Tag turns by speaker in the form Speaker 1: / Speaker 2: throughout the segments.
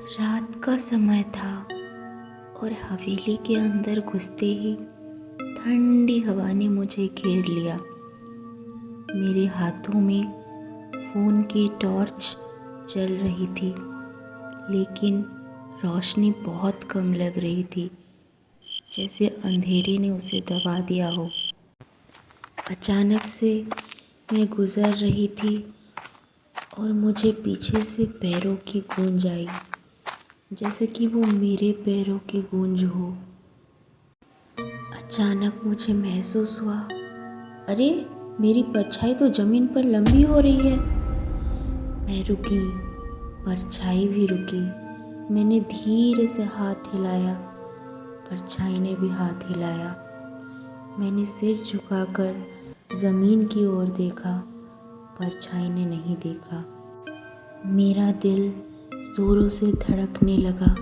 Speaker 1: रात का समय था और हवेली के अंदर घुसते ही ठंडी हवा ने मुझे घेर लिया। मेरे हाथों में फ़ोन की टॉर्च जल रही थी, लेकिन रोशनी बहुत कम लग रही थी, जैसे अंधेरे ने उसे दबा दिया हो। अचानक से मैं गुज़र रही थी और मुझे पीछे से पैरों की गूंज आई, जैसे कि वो मेरे पैरों की गूंज हो। अचानक मुझे महसूस हुआ, अरे मेरी परछाई तो ज़मीन पर लंबी हो रही है। मैं रुकी, परछाई भी रुकी। मैंने धीरे से हाथ हिलाया, परछाई ने भी हाथ हिलाया। मैंने सिर झुकाकर ज़मीन की ओर देखा, परछाई ने नहीं देखा। मेरा दिल ज़ोरों से धड़कने लगा।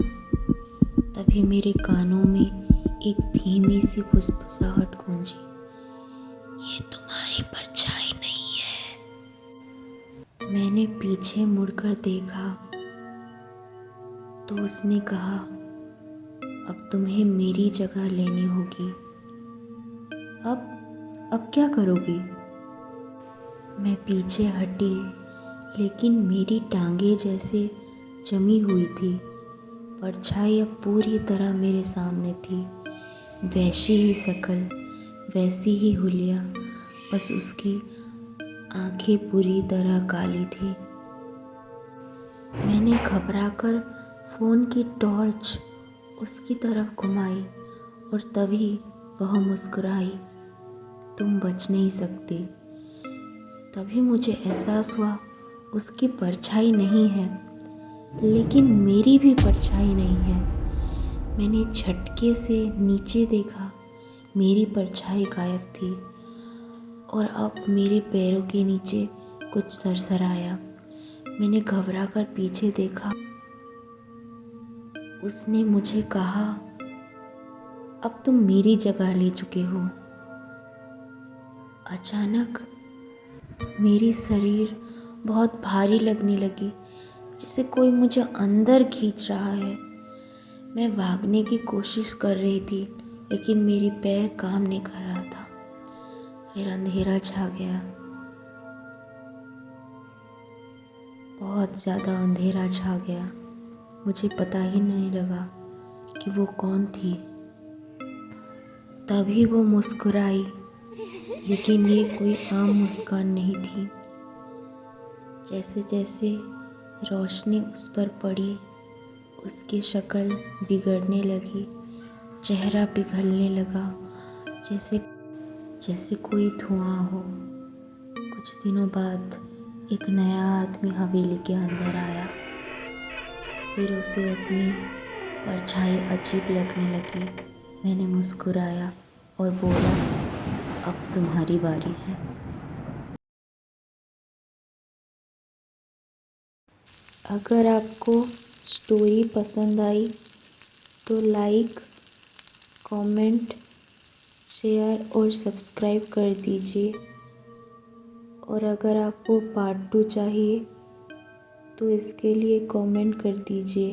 Speaker 1: तभी मेरे कानों में एक धीमी सी फुसफुसाहट गूंजी, ये तुम्हारी परछाई नहीं है। मैंने पीछे मुड़कर देखा तो उसने कहा, अब तुम्हें मेरी जगह लेनी होगी। अब क्या करोगी? मैं पीछे हटी, लेकिन मेरी टांगें जैसे जमी हुई थी। परछाई अब पूरी तरह मेरे सामने थी, वैसी ही शक्ल, वैसी ही हुलिया, बस उसकी आंखें पूरी तरह काली थी। मैंने घबराकर फ़ोन की टॉर्च उसकी तरफ घुमाई और तभी वह मुस्कुराई, तुम बच नहीं सकते। तभी मुझे एहसास हुआ, उसकी परछाई नहीं है, लेकिन मेरी भी परछाई नहीं है। मैंने झटके से नीचे देखा, मेरी परछाई गायब थी और अब मेरे पैरों के नीचे कुछ सरसराया। मैंने घबराकर पीछे देखा। उसने मुझे कहा, अब तुम मेरी जगह ले चुके हो। अचानक मेरी शरीर बहुत भारी लगने लगी, जैसे कोई मुझे अंदर खींच रहा है। मैं भागने की कोशिश कर रही थी, लेकिन मेरे पैर काम नहीं कर रहा था। फिर अंधेरा छा गया, बहुत ज़्यादा अंधेरा छा गया। मुझे पता ही नहीं लगा कि वो कौन थी। तभी वो मुस्कुराई, लेकिन ये कोई आम मुस्कान नहीं थी। जैसे जैसे रोशनी उस पर पड़ी, उसकी शक्ल बिगड़ने लगी, चेहरा पिघलने लगा, जैसे कोई धुआं हो। कुछ दिनों बाद एक नया आदमी हवेली के अंदर आया। फिर उसे अपनी परछाई अजीब लगने लगी। मैंने मुस्कुराया और बोला, अब तुम्हारी बारी है। अगर आपको स्टोरी पसंद आई तो लाइक, कमेंट, शेयर और सब्सक्राइब कर दीजिए। और अगर आपको पार्ट 2 चाहिए तो इसके लिए कमेंट कर दीजिए।